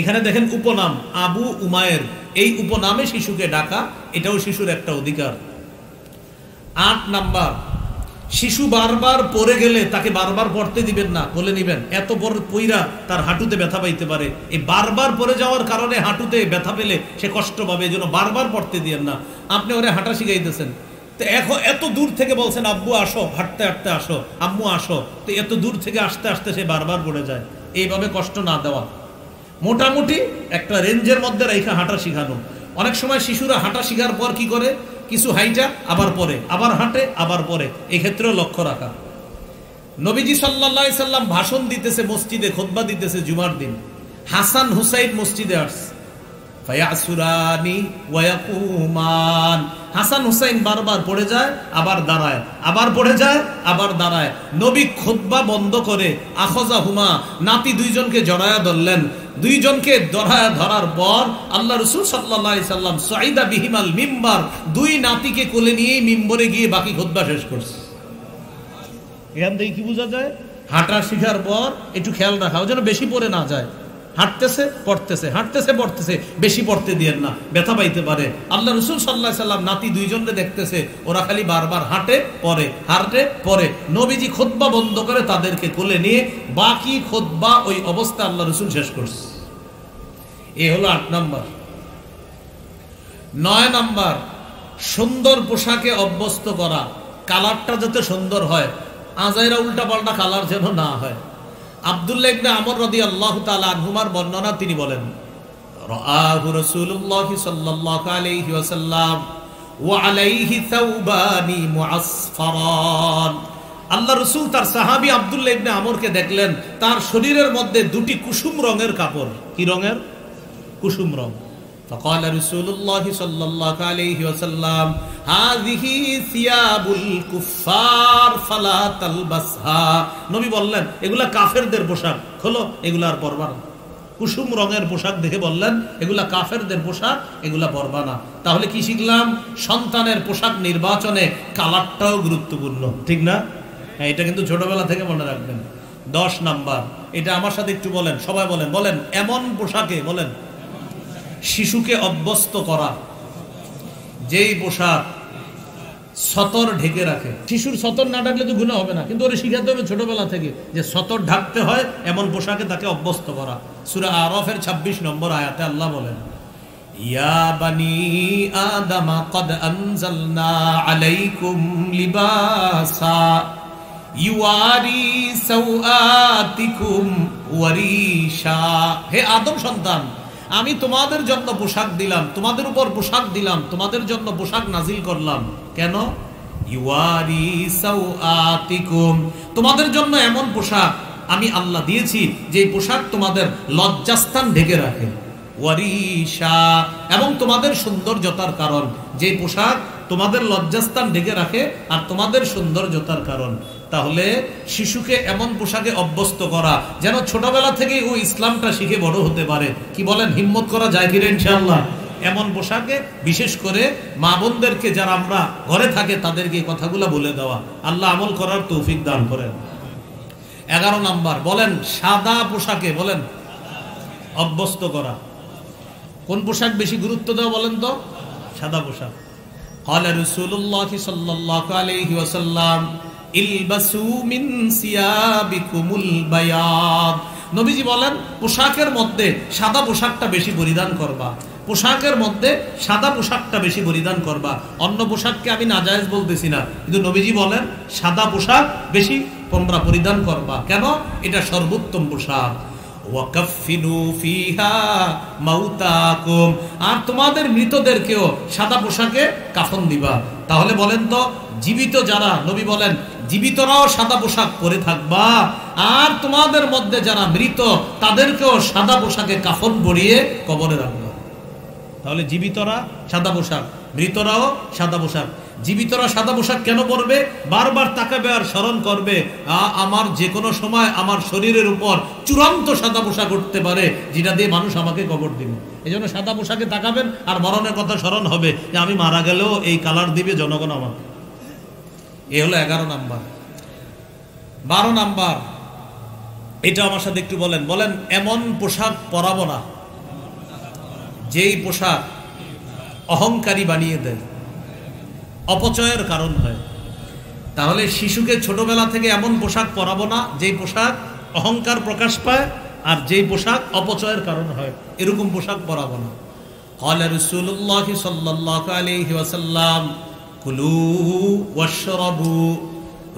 এখানে দেখেন উপনাম আবু উমাইর, এই উপনামে শিশুকে ডাকা, এটাও শিশুর একটা অধিকার। 8 নাম্বার, শিশু বারবার পড়ে গেলে তাকে বারবার পড়তে দিবেন না, বলে নিবেন, এত বড় পইরা তার হাঁটুতে ব্যথা পাইতে পারে, এই বারবার পড়ে যাওয়ার কারণে হাঁটুতে ব্যথা পেলে সে কষ্ট পাবে, এই জন্য বারবার পড়তে দিয়েন না। আপনি ওরে হাঁটা শিখাইতেছেন, তো এখন এত দূর থেকে বলছেন, আব্বু আসো, হাঁটতে হাঁটতে আসো, আম্মু আসো, তো এত দূর থেকে আসতে আসতে সে বারবার পড়ে যায়। এইভাবে কষ্ট না দেওয়া, মোটামুটি একটা রেঞ্জের মধ্যে রেখা হাঁটা শিখানো। অনেক সময় শিশুরা হাঁটা শিখার পর কি করে, কিছু হাইটা আবার পরে, আবার হাঁটে আবার পরে, এই ক্ষেত্রেও লক্ষ্য রাখা। নবীজি সাল্লাল্লাহু আলাইহি সাল্লাম ভাষণ দিতেছে মসজিদে, খুতবা দিতেছে জুমার দিন। হাসান হুসাইন মসজিদে আসছে, ফায়াসুরানি ওয়া ইয়াকুমান, হাসান হুসাইন বারবার পড়ে যায়, আবার দাঁড়ায়, আবার পড়ে যায়, আবার দাঁড়ায়। নবী খুতবা বন্ধ করে আখযাহুমা, নাতি দুইজনকে জড়ায়া ধরলেন। দুইজনকে জড়ায়া ধরার পর আল্লাহ রাসূল সাল্লাল্লাহু আলাইহি সাল্লাম সাইদা বিহিমাল মিম্বার, দুই নাতিকে কোলে নিয়ে মিম্বরে গিয়ে বাকি খুতবা শেষ করছে। এখান থেকে কি বোঝা যায়, হাঁটা শিখার পর একটু খেয়াল রাখা, যেন বেশি পড়ে না যায়। হাঁটতেছে পড়তেছে, হাঁটতেছে পড়তেছে, বেশি পড়তে দিয়েন না, ব্যথা পাইতে পারে। আল্লাহ রাসূল সাল্লাল্লাহু আলাইহি সাল্লাম নাতি দুইজনকে দেখতেছে, ওরা খালি বারবার হাঁটে পড়ে, হাঁটে পড়ে। নবীজি খুতবা বন্ধ করে তাদেরকে কোলে নিয়ে বাকি খুতবা ওই অবস্থা আল্লাহ রাসূল শেষ করছে। এ হলো 8 নাম্বার। 9 নাম্বার, সুন্দর পোশাকে অভ্যস্ত করা, কালারটা যাতে সুন্দর হয়, আজাইরা উল্টা পাল্টা কালার যেন না হয়। আব্দুল্লাহ ইবনে আমর রাদিয়াল্লাহু তাআলা আনহুমার বর্ণনা, তিনি বলেন, রাআহু রাসূলুল্লাহ সাল্লাল্লাহু আলাইহি ওয়াসাল্লাম ওয়া আলাইহি সাওবানি মুআসফারান, আল্লাহ রাসূল তার সাহাবী আব্দুল্লাহ ইবনে আমরকে দেখলেন, তার শরীরের মধ্যে দুটি কুসুম রঙের কাপড়। কি রঙের? কুসুম রং। فقال رسول الله صلى الله عليه وسلم هذه ثياب الكفار فلا تلبسها, নবী বললেন, এগুলা কাফেরদের পোশাক, খোলো, এগুলা আর পরবা না। কুসুম রঙের পোশাক দেখে বললেন, এগুলা কাফেরদের পোশাক, এগুলা পরবা না। তাহলে কি শিখলাম? সন্তানের পোশাক নির্বাচনে কালারটাও গুরুত্বপূর্ণ, ঠিক না? হ্যাঁ, এটা কিন্তু ছোটবেলা থেকে মনে রাখবেন। 10 নাম্বার, এটা আমার সাথে একটু বলেন, সবাই বলেন, বলেন, এমন পোশাকে, বলেন, শিশুকে অভ্যস্ত করা যেই পোশাক সতর ঢেকে রাখে। শিশুর সতর না ঢাকলে তো গুনাহ হবে না, কিন্তু ওরে শিখাতে হবে ছোটবেলা থেকে যে সতর ঢাকতে হয়, এমন পোশাকে তাকে অভ্যস্ত করা। সূরা আরাফের 26 নম্বর আয়াতে আল্লাহ বলেন, ইয়া বানি আদম ক্বাদ আনজালনা আলাইকুম লিবাসা ইউয়ারি সাওআতিকুম ওয়ারিশা, হে আদম সন্তান, আমি তোমাদের জন্য পোশাক দিলাম, তোমাদের উপর পোশাক দিলাম, তোমাদের জন্য পোশাক নাজিল করলাম। কেন? ইউয়ারি সাওআতিকুম, তোমাদের জন্য এমন পোশাক আমি আল্লাহ দিয়েছি যে পোশাক তোমাদের লজ্জাস্থান ঢেকে রাখে। ওয়ারিশা, এবং তোমাদের সৌন্দর্যতার কারণ। যে পোশাক তোমাদের লজ্জাস্থান ঢেকে রাখে আর তোমাদের সৌন্দর্যতার কারণ। তাহলে শিশুকে এমন পোশাকে অভ্যস্ত করা যেন ছোটবেলা থেকেই ও ইসলামটা শিখে বড় হতে পারে। কি বলেন, হিম্মত করা যায় কিনা ইনশাআল্লাহ? এমন পোশাকে বিশেষ করে মা বোনদেরকে, যারা আমরা ঘরে থাকে, তাদেরকে এই কথাগুলো বলে দেওয়া। আল্লাহ আমল করার তৌফিক দান করেন। 11 নাম্বার, বলেন সাদা পোশাকে বলেন অভ্যস্ত করা। কোন পোশাক বেশি গুরুত্ব দেওয়া বলেন তো? সাদা পোশাক। ক্বালা রাসূলুল্লাহ সাল্লাল্লাহু আলাইহি ওয়াসাল্লাম ইলবাসু মিন সিয়াবিকুমুল বায়াদ। নবীজি বলেন পোশাকের মধ্যে সাদা পোশাকটা বেশি পরিধান করবা। পোশাকের মধ্যে সাদা পোশাকটা বেশি পরিধান করবা। অন্য পোশাককে আমি নাজায়েজ বলতেছি না, কিন্তু নবীজি বলেন সাদা পোশাক বেশি তোমরা পরিধান করবা। কেন? এটা সর্বোত্তম পোশাক। ওয়াকাফিনু ফিহা মাউতাকুম, আর তোমাদের মৃতদেরকেও সাদা পোশাকে কাফন দিবা। তাহলে বলেন তো, জীবিত যারা, নবী বলেন জীবিতরাও সাদা পোশাক পরে থাকবা, আর তোমাদের মধ্যে যারা মৃত তাদেরকেও সাদা পোশাকে কাফন পরিয়ে কবরে রাখবা। তাহলে জীবিতরা সাদা পোশাক, মৃতরাও সাদা পোশাক। জীবিতরা সাদা পোশাক কেন পরবে? বারবার তাকাবে আর স্মরণ করবে আমার যে কোনো সময় আমার শরীরের উপর চূড়ান্ত সাদা পোশাক উঠতে পারে, যেটা দিয়ে মানুষ আমাকে কবর দিবে। এই জন্য সাদা পোশাকে তাকাবেন আর মরণের কথা স্মরণ হবে যে আমি মারা গেলেও এই কালার দিবে জনগণ আমাকে। এ হলো 11 নাম্বার। 12 নাম্বার, এটা আমার সাথে একটু বলেন। বলেন এমন পোশাক পরাবো না যেই পোশাক অহংকারী বানিয়ে দেয়, অপচয়ের কারণ হয়। তাহলে শিশুকে ছোটবেলা থেকে এমন পোশাক পরাবো না যেই পোশাক অহংকার প্রকাশ পায় আর যেই পোশাক অপচয়ের কারণ হয়, এরকম পোশাক পরাবো না। ক্বালা রাসূলুল্লাহ সাল্লাল্লাহু আলাইহি ওয়াসাল্লাম কুলু ওয়াশরাবু।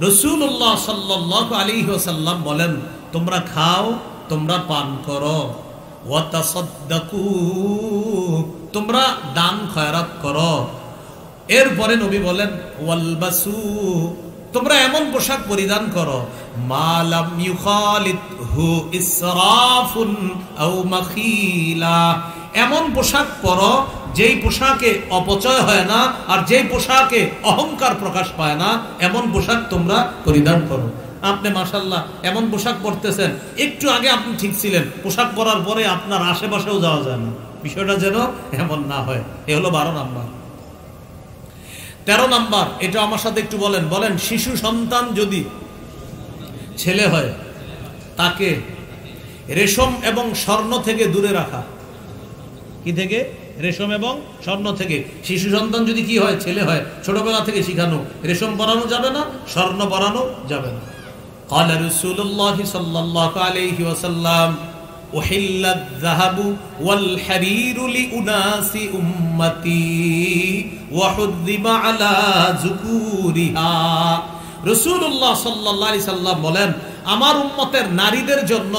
রাসূলুল্লাহ সাল্লাল্লাহু আলাইহি ওয়াসাল্লাম বলেন তোমরা খাও, তোমরা পান করো। ওয়া তাসাদ্দাকু, তোমরা দান খয়রাত করো। এরপরে নবী বলেন ওয়ালবাসু, তোমরা এমন পোশাক পরিধান করো মা লাম ইউখালিতহু ইসরাফুন আও মাখিলা, এমন পোশাক পরো যেই পোশাকে অপচয় হয় না আর যেই পোশাকে অহংকার প্রকাশ পায় না, এমন পোশাক তোমরা পরিধান করো। আপনি মাশাআল্লাহ এমন পোশাক পরতেছেন, একটু আগে আপনি ঠিক ছিলেন, পোশাক পরার পরে আপনার আশেপাশেও যাওয়া যায় না। বিষয়টা যেন এমন না হয়। এ হলো 12 নাম্বার। 13 নাম্বার, এটা আমার সাথে একটু বলেন। বলেন শিশু সন্তান যদি ছেলে হয় তাকে রেশম এবং স্বর্ণ থেকে দূরে রাখা। কি থেকে? রেশম এবং স্বর্ণ থেকে। শিশু সন্তান যদি কি হয়, ছেলে হয়, ছোটবেলা থেকে শিখানো, রেশম পরানো যাবে না, স্বর্ণ পরানো যাবে না। ক্বালা রাসূলুল্লাহ সাল্লাল্লাহু আলাইহি ওয়াসাল্লাম উহিল্লাত যাহাবু ওয়াল হারীরু লিউনাসি উম্মতি ওয়া হুযিমা আলা যুকুরিহা। রাসূলুল্লাহ সাল্লাল্লাহু আলাইহি সাল্লাম বলেন আমার উম্মতের নারীদের জন্য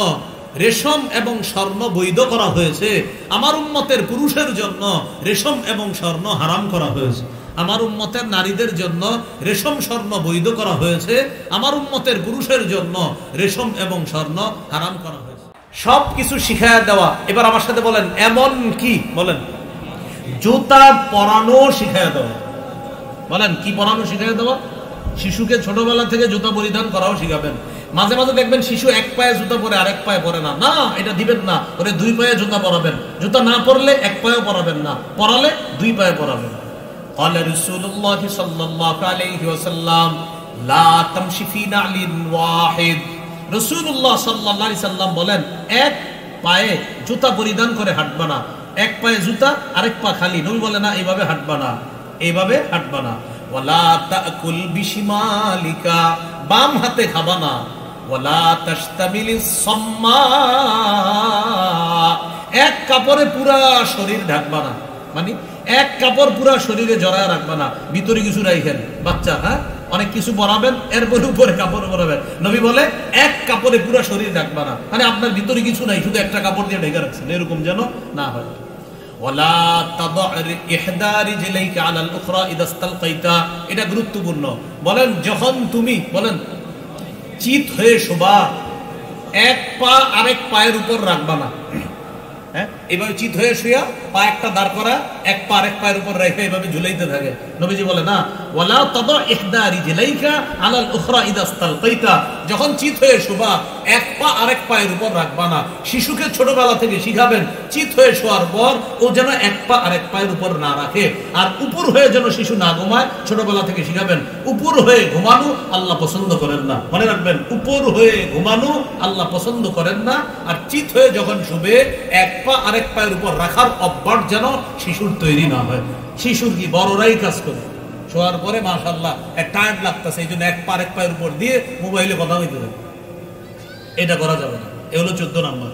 রেশম এবং স্বর্ণ বৈধ করা হয়েছে, আমার উম্মতের পুরুষের জন্য রেশম এবং স্বর্ণ হারাম করা হয়েছে। আমার উম্মতের নারীদের জন্য রেশম স্বর্ণ বৈধ করা হয়েছে, আমার উম্মতের পুরুষের জন্য রেশম এবং স্বর্ণ হারাম করা হয়েছে। সব কিছু শিখায়া দেওয়া। এবার আমার সাথে বলেন এমন কি? বলেন জুতা পরানো শিখায়া দেওয়া। বলেন কি পরানো শিখায়া দেওয়া? শিশুকে ছোটবেলা থেকে জুতা পরিধান করাও শিখাবেন। মাঝে মাঝে দেখবেন শিশু এক পায়ে জুতা পরে আরেক পায়ে পরে না, না এটা দিবেন না, ওরে 2 পায়ে জুতা পরাবেন। জুতা না পরলে 1 পায়েও পরাবেন না, পরালে 2 পায়ে পরাবেন। ক্বালা রাসূলুল্লাহ সাল্লাল্লাহু আলাইহি ওয়াসাল্লাম লা তামশি ফি নালিন ওয়াহিদ। রাসূলুল্লাহ সাল্লাল্লাহু আলাইহি সাল্লাম বলেন এক পায়ে জুতা পরিধান করে হাঁটবা না, এক পায়ে জুতা আরেক পা খালি। নবী বলে না এইভাবে হাঁটবা না, এইভাবে হাঁটবা না। ওয়ালা তাকুল বিশিমালিকা, বাম হাতে খাবা না। ওয়ালা তাশতামিলিস সাম্মা, এক কাপড়ে পুরা শরীর ঢাকবা না, মানে এক কাপড় পুরা শরীরে জড়ায় রাখবা না, ভিতরে কিছু রাখেন। বাচ্চা হ্যাঁ অনেক কিছু পরাবেন, এরপরে উপরে কাপড় পরাবেন। নবী বলে এক কাপড়ে পুরা শরীর ঢাকবা না, মানে আপনার ভিতরে কিছু নাই, শুধু একটা কাপড় দিয়ে ঢেকে রাখছেন, এরকম যেন না হয়। ওয়ালা তাদআ ইহদা রিজলাইকা আলাল উখরা ইদা ইসতালকাইতা, এটা গুরুত্বপূর্ণ। বলেন যখন তুমি বলেন চিত হয়ে শোবা, এক পা আরেক পায়ের উপর রাখবা না। হ্যাঁ এইভাবে চিত হয়ে শুয়া পা একটা দাঁড় করা, এক পা আরেক পায়ের উপর রেখে এইভাবে ঝুলাইতে থাকে। নবীজি বলে না, ওয়ালা তাদা ইহদা রিজলাইকা আলাল উখরা ইদা ইসতালকাইতা, যখন চিত হয়ে শুবা এক পা আরেক পায়ের উপর রাখবা না। শিশুকে ছোটবেলা থেকে শিখাবেন চিত হয়ে শোয়ার পর ও যেন এক পা আরেক পায়ের উপর না রাখে, আর উপর হয়ে যেন শিশু না ঘুমায়, ছোটবেলা থেকে শিখাবেন। উপর হয়ে ঘুমানো আল্লাহ পছন্দ করেন না, মনে রাখবেন, উপর হয়ে ঘুমানো আল্লাহ পছন্দ করেন না। আর চিত হয়ে যখন শুবে এক পা আরেক পায়ের উপর রাখার অভ্যাস যেন শিশুর তৈরি না হয়। শিশুর কি বড়রাই কাজ করে, শোয়ার পরে মাশাআল্লাহ টায়ার্ড লাগতেছে, এই জন্য এক পা আরেক পায়ের উপর দিয়ে মোবাইলে কথা হইতে থাকে, এটা করা যাবে না। এ হলো 14 নম্বর।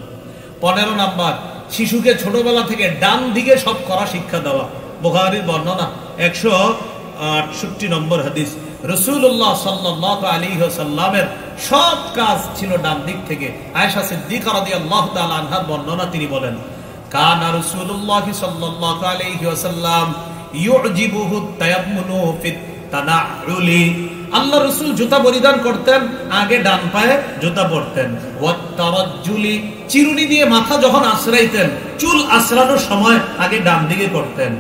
15 নম্বর, শিশুকে ছোটবেলা থেকে ডান দিকে সব করা শিক্ষা দেওয়া। বুখারীর বর্ণনা 168 নম্বর হাদিস, রাসূলুল্লাহ সাল্লাল্লাহু আলাইহি ওয়াসাল্লামের সব কাজ ছিল ডান দিক থেকে। আয়েশা সিদ্দিকা রাদিয়াল্লাহু তাআলা আনহার বর্ণনা, তিনি বলেন, কানা রাসূলুল্লাহ সাল্লাল্লাহু আলাইহি ওয়াসাল্লাম ইউজিবুহু তায়াম্মুনু ফিত তানাউলি, আল্লাহ রাসূল জুতা পরিধান করতেন, আগে ডান পায়ে জুতা পরতেন। ওয়াত তারাজ্জুলি, চিরুনি দিয়ে মাথা যখন আশ্রাইতেন, চুল আশ্রানোর সময় আগে ডান দিকে করতেন।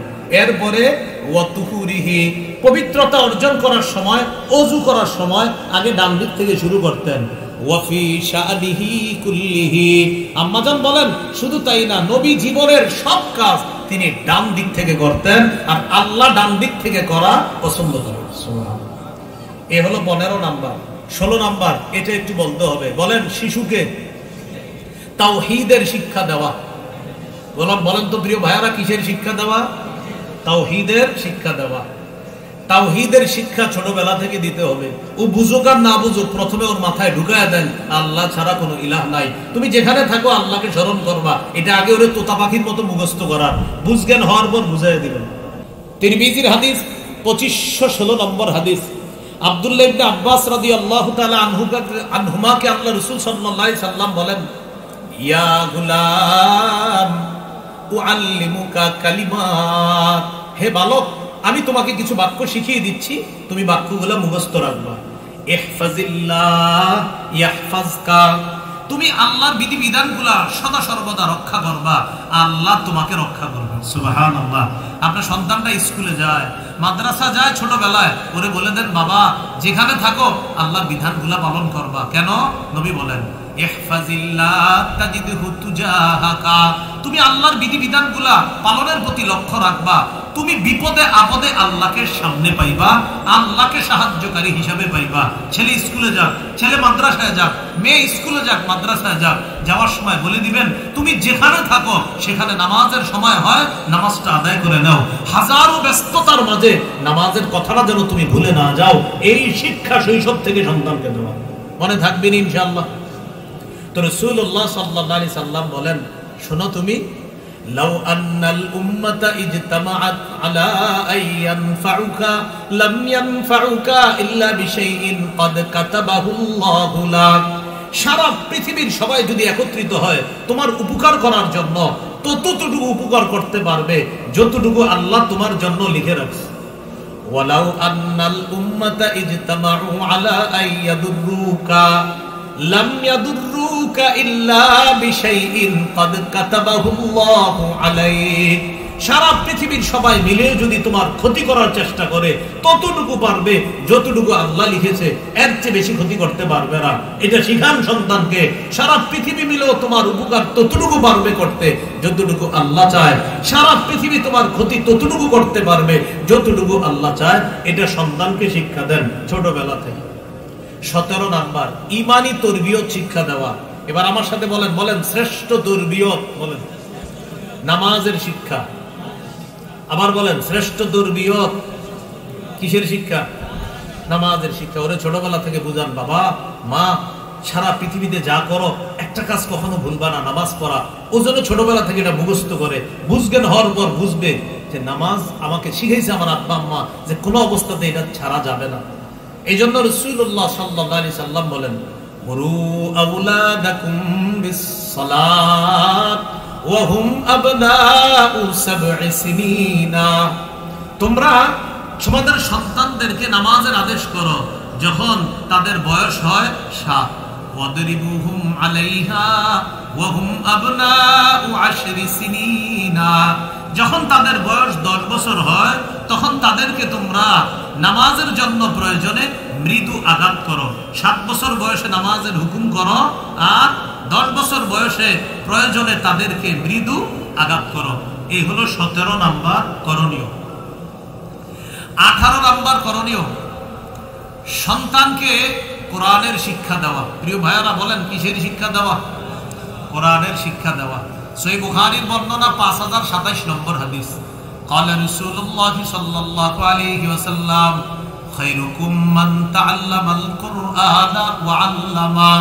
এরপরে ওয়াতুহুরিহি, পবিত্রতা অর্জন করার সময়, ওযু করার সময় আগে ডান দিক থেকে শুরু করতেন। ওয়াফি শাআনিহি কুল্লিহি, আম্মাজান বলেন শুধু তাই না, নবী জীবনের সব কাজ তিনি ডান দিক থেকে করতেন, আর আল্লাহ ডান দিক থেকে করা পছন্দ করেন। সুবহানাল্লাহ। এ হলো 15 নাম্বার। 16 নাম্বার, এটা একটু বলতে হবে, বলেন শিশুকে তাওহীদের শিক্ষা দেওয়া। বলেন তো প্রিয় ভাইয়ারা, কিসের শিক্ষা দেওয়া? তাওহীদের শিক্ষা দেওয়া। তাওহীদের শিক্ষা ছোটবেলা থেকে দিতে হবে। ও বুঝুক আর না বুঝুক, প্রথমে ওর মাথায় ঢুকায় দেন আল্লাহ ছাড়া কোনো ইলাহ নাই, তুমি যেখানে থাকো আল্লাহকে স্মরণ করবা। এটা আগে ওরে তোতা পাখির মতো মুখস্থ করার, বুঝজ্ঞান হওয়ার পর বুঝাই দিবেন। তিরমিজির হাদিস 2516 নম্বর হাদিস, আব্দুল্লাহ ইবনে আব্বাস রাদিয়াল্লাহু তাআলা আনহুমাকে আল্লাহ রাসূল সাল্লাল্লাহু আলাইহি সাল্লাম বলেন, ইয়া গুলাম উআল্লিমুকা কালিমাত, হে বালক, আমি তোমাকে কিছু বাক্য শিখিয়ে দিচ্ছি, তুমি বাক্যগুলো মুখস্থ রাখবা। ইহফাজিল্লাহ ইয়াহফাজকা, তুমি আল্লাহর বিধিবিধানগুলা সদা সর্বদা রক্ষা করবা, আল্লাহ তোমাকে রক্ষা করবে। সুবহানাল্লাহ। আপনার সন্তানটা স্কুলে যায়, মাদ্রাসা যায়, ছোটবেলায় ওরে বলে দেন, বাবা যেখানে থাকো আল্লাহর বিধানগুলা পালন করবা। কেন? নবী বলেন, ইহফাজিল্লাহ তাজিদহু তুজাহাকা, তুমি আল্লাহর বিধিবিধানগুলা পালনের প্রতি লক্ষ্য রাখবা, তুমি বিপদে আপদে আল্লাহকে সামনে পাইবা, আল্লাহকে সাহায্যকারী হিসাবে পাইবা। ছেলে স্কুলে যাক, ছেলে মাদ্রাসায় যাক, মেয়ে স্কুলে যাক, মাদ্রাসায় যাক, যাওয়ার সময় বলে দিবেন, তুমি যেখানে থাকো সেখানে নামাজের সময় হয়, নামাজটা আদায় করে নাও। হাজারো ব্যস্ততার মাঝে নামাজের কথাটা যেন তুমি ভুলে না যাও, এই শিক্ষা শৈশব থেকে সন্তানকে দেওয়া। মনে থাকবেন ইনশাআল্লাহ। তো রাসূলুল্লাহ সাল্লাল্লাহু আলাইহি সাল্লাম বলেন, শোনো তুমি, লাউ আন্নাল উম্মাতা ইজতামাআত আলা আইয়ানফাউকা লাম ইয়ানফাউকা ইল্লা বিশাইইন ক্বাদ কাতাবাহুল্লাহু লাক, সারা পৃথিবীর সবাই যদি একত্রিত হয় তোমার উপকার করার জন্য, ততটুকু উপকার করতে পারবে যতটুকু আল্লাহ তোমার জন্য লিখে রাখছে। ওয়ালাউ আন্নাল উম্মাতা ইজতামাউ আলা আইয়াদুররুকা লাম ইয়াদুররুকা ইল্লা বিশাইইন ক্বাদ কাতাবাহুল্লাহু আলাইক, সারা পৃথিবীর সবাই মিলে যদি তোমার ক্ষতি করার চেষ্টা করে ততটুকু পারবে যতটুকু আল্লাহ লিখেছে, এর চেয়ে বেশি ক্ষতি করতে পারবে না। এটা শিখান সন্তানকে, সারা পৃথিবী মিলেও তোমার উপকার ততটুকু পারবে করতে যতটুকু আল্লাহ চায়, সারা পৃথিবী তোমার ক্ষতি ততটুকু করতে পারবে যতটুকু আল্লাহ চায়। এটা সন্তানকে শিক্ষা দেন ছোটবেলা থেকে। 17 নাম্বার, ঈমানি তরবিয়ত শিক্ষা দেওয়া। এবার আমার সাথে বলেন, বলেন শ্রেষ্ঠ তরবিয়ত, বলেন নামাজের শিক্ষা। আবার বলেন শ্রেষ্ঠ তরবিয়ত কিসের শিক্ষা? নামাজের শিক্ষা। ওরে ছোটবেলা থেকে বুঝান, বাবা মা সারা পৃথিবীতে যা করো একটা কাজ কখনো ভুলবা না, নামাজ পড়া। ও যেন ছোটবেলা থেকে এটা মুখস্থ করে, বুঝজ্ঞান হওয়ার পর বুঝবে যে নামাজ আমাকে শিখাইছে আমার আব্বা আম্মা, যে কোনো অবস্থাতে এটা ছাড়া যাবে না। এই জন্য রাসূলুল্লাহ সাল্লাল্লাহু আলাইহি সাল্লাম বলেন, মুরু আওলাদাকুম বিস-সালাত ওয়া হুম আবনাউ 7 সিনিনা, তোমরা তোমাদের সন্তানদেরকে নামাজের আদেশ করো যখন তাদের বয়স হয় 7। ওয়াদরিবুহুম আলাইহা ওয়া হুম আবনাউ 10 সিনিনা, যখন তাদের বয়স 10 বছর হয় তখন তাদেরকে তোমরা নামাজের জন্য প্রয়োজনে মৃদু আঘাত করো। 7 বছর বয়সে নামাজের হুকুম করো, আর 10 বছর বয়সে প্রয়োজনে তাদেরকে মৃদু আঘাত করো। এই হলো 17 নাম্বার করণীয়। 18 নাম্বার করণীয়, সন্তানকে কোরআনের শিক্ষা দেওয়া। প্রিয় ভাইয়ারা বলেন, কিসের শিক্ষা দেওয়া? কোরআনের শিক্ষা দেওয়া। সহিহ বুখারীর বর্ণনা 5027 নম্বর হাদিস, قال رسول الله صلى الله عليه وسلم خيركم من تعلم القرآن وعلمه,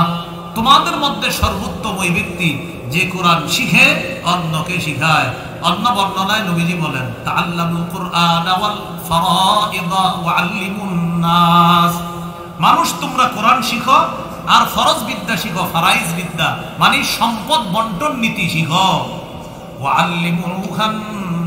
তোমাদের মধ্যে সর্বোত্তম ওই ব্যক্তি যে কোরআন শিখে অন্যকে শিখায়। অন্য বর্ণনায় নবীজি বলেন তাআল্লামুল কুরআন ওয়াল ফারাইদ ওয়া আল্লিমুন নাস, মানুষ তোমরা কোরআন শিখো আর ফরজ বিদ্যা শিখো, ফারাইজ বিদ্যা মানে সম্পদ বন্টন নীতি শিখো। ওয়া আল্লিমুন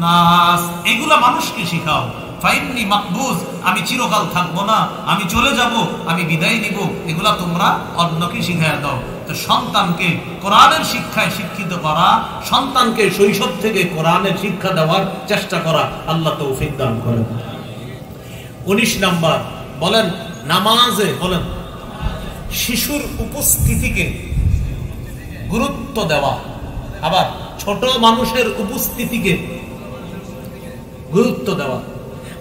নাস, এগুলা মানুষকে শিখাও। ফাইন্নি মাকবুজ, আমি চিরকাল থাকবো না, আমি চলে যাব, আমি বিদায় নিব, এগুলা তোমরা অন্যকে শিখায় দাও। তো সন্তানকে কোরআনের শিক্ষায় শিক্ষিত করা, সন্তানকে শৈশব থেকে কোরআনের শিক্ষা দেওয়ার চেষ্টা করা, আল্লাহ তৌফিক দান করেন। 19 নাম্বার বলেন নামাজে, বলেন শিশুর উপস্থিতিকে গুরুত্ব দেওয়া। আবার ছোট মানুষের উপস্থিতিকে গুরুত্ব দেওয়া।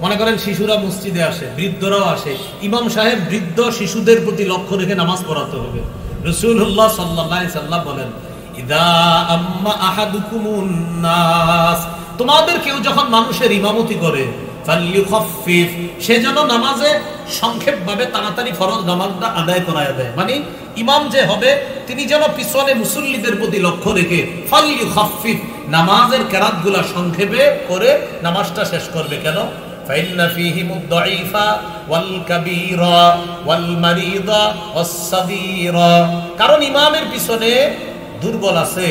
মনে করেন শিশুরা মসজিদে আসে, বৃদ্ধরাও আসে, ইমাম সাহেব বৃদ্ধ শিশুদের প্রতি লক্ষ্য রেখে নামাজ পড়াতে হবে। রাসূলুল্লাহ সাল্লাল্লাহু আলাইহি সাল্লাম বলেন ইদা আম্মা আহাদুকুমুন নাস, তোমাদের কেউ যখন মানুষের ইমামতি করে ফালইউখাফফিফ, সে যেন নামাজে সংক্ষেপভাবে তাড়াতাড়ি ফরজ নামাজটা আদায় করায় দেয়। মানে ইমাম যে হবে তিনি যেন পিছনে মুসল্লিদের প্রতি লক্ষ্য রেখে ফালইউখাফফিফ, নামাজের কেরাতগুলা সংক্ষেপে করে নামাজটা শেষ করবে। কেন? ফাইন্না ফীহিমুদ দাঈফা ওয়াল কাবীরা ওয়াল মারিদা ওয়াস সাগীরা, কারণ ইমামের পিছনে দুর্বল আছে,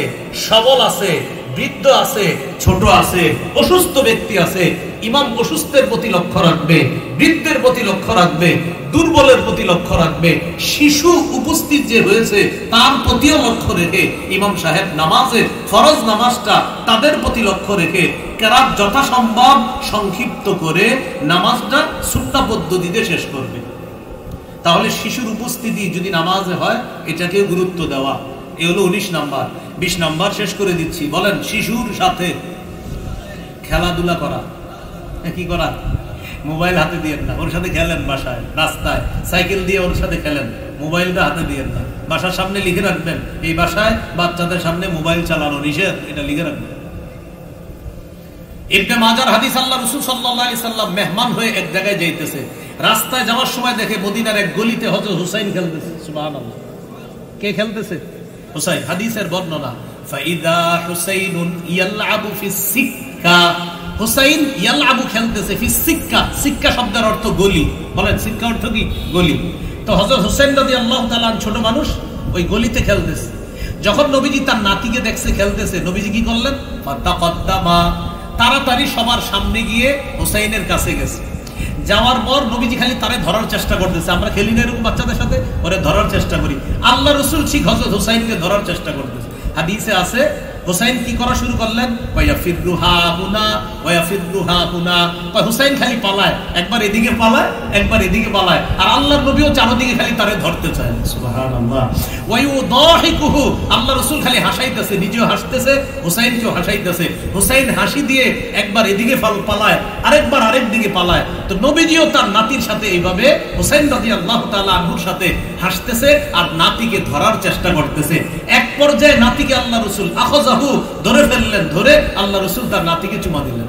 সবল আছে, বৃদ্ধ আছে, ছোট আছে, অসুস্থ ব্যক্তি আছে। ইমাম অসুস্থের প্রতি লক্ষ্য রাখবে, বৃদ্ধের প্রতি লক্ষ্য রাখবে, দুর্বলের প্রতি লক্ষ্য রাখবে, শিশু উপস্থিত যে হয়েছে তার প্রতিও লক্ষ্য রেখে ইমাম সাহেব নামাজে ফরজ নামাজটা তাদের প্রতি লক্ষ্য রেখে কেরাত যথাসম্ভব সংক্ষিপ্ত করে নামাজটা সুন্নাহ পদ্ধতিতে শেষ করবে। তাহলে শিশুর উপস্থিতি যদি নামাজে হয় এটাকে গুরুত্ব দেওয়া। এ হলো 19 নাম্বার। 20 নাম্বার শেষ করে দিচ্ছি, বলেন শিশুর সাথে খেলাধুলা করা। কি করা? মোবাইল হাতে দিয়েন না, ওর সাথে খেলেন, বাসায় রাস্তায় সাইকেল দিয়ে ওর সাথে খেলেন, মোবাইলটা হাতে দিয়েন না। বাসার সামনে লিখে রাখবেন এই বাসায় বাচ্চাদের সামনে মোবাইল চালানো নিষেধ, এটা লিখে রাখবেন। ইবনে মাজার হাদিস, আল্লাহ রাসূল সাল্লাল্লাহু আলাইহি সাল্লাম মেহমান হয়ে এক জায়গায় যাইতেছে, রাস্তায় যাওয়ার সময় দেখে মদিনার এক গলিতে হযরত হুসাইন খেলতেছে। সুবহানাল্লাহ, কে খেলতেছে? হুসাইন। হাদিসের বর্ণনা ফাইদা হুসাইনুন ইয়ালআবু ফিস সিক্কা, হুসাইন ইয়ালআবু খেলতেছে ফিস সিক্কা। সিক্কা শব্দের অর্থ গলি। বলেন সিক্কা অর্থ কি? গলি। তো হযরত হুসাইন রাদিয়াল্লাহু তাআলা ছোট মানুষ ওই গলিতে খেলতেছে। যখন নবীজি তার নাতিকে দেখছে খেলতেছে, নবীজি কি করলেন? ফাতাকাদ্দামা, তাড়াতাড়ি সবার সামনে গিয়ে হুসাইনের কাছে গেছে। যাওয়ার পর নবীজি খালি তারে ধরার চেষ্টা করতেছে। আমরা খেলি না এরকম বাচ্চাদের সাথে, ওরে ধরার চেষ্টা করি। আল্লাহ রাসূল ঠিক হযরত হুসাইনকে ধরার চেষ্টা করতেছে। হাদিসে আছে হুসাইন কি করা শুরু করলেন? ওয়ায়াফিরুহা হুনা ওয়ায়াফিরুহা হুনা, হুসাইন খালি পালায়, একবার এদিকে পালায়, একবার এদিকে পালায়, আর আল্লাহর নবীও চারদিকে খালি তারে ধরতে চায়। সুবহানাল্লাহ। ওয়ায়ুদাহিকুহু, আল্লাহ রাসূল খালি হাসাইতেছে, নিজেও হাসতেছে, হুসাইনকেও হাসাইতেছে। হুসাইন হাসি দিয়ে একবার এদিকে পালায়, আরেকবার আরেক দিকে পালায়। তো নবীজিও তার নাতির সাথে এইভাবে হুসাইন রাদিয়াল্লাহু তাআলা আনহুর সাথে হাসতেছে আর নাতিকে ধরার চেষ্টা করতেছে। এক পর্যায়ে নাতিকে আল্লাহ রাসূল আখাযাহু, ধরে ফেললেন, ধরে আল্লাহ রাসূল তার নাতিকে চুমা দিলেন।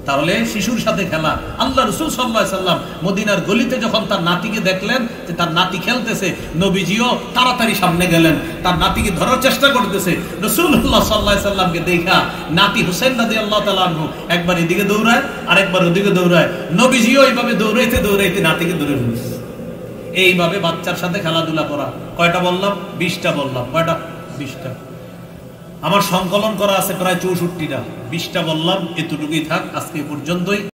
তাহলে শিশুর সাথে খেলা। আল্লাহ রাসূল সাল্লাল্লাহু আলাইহি সাল্লাম মদিনার গলিতে যখন তার নাতিকে দেখলেন যে তার নাতি খেলতেছে, নবীজিও তাড়াতাড়ি সামনে গেলেন, তার নাতিকে ধরার চেষ্টা করতেছে। রাসূলুল্লাহ সাল্লাল্লাহু আলাইহি সাল্লামকে দেখা নাতি হুসাইন রাদিয়াল্লাহু তাআলা আনহু একবার এদিকে দৌড়ায়, আরেকবার ওদিকে দৌড়ায়। নবীজিও এইভাবে দৌড়াইতে দৌড়াইতে নাতিকে ধরে ফেলছে। এইভাবে বাচ্চার সাথে খেলাধুলা করা। কয়টা বললাম? 20টা বললাম। কয়টা? 20টা। আমার সংকলন করা আছে প্রায় 64টা। 20টা বললাম, এতটুকুই থাক আজকে পর্যন্তই।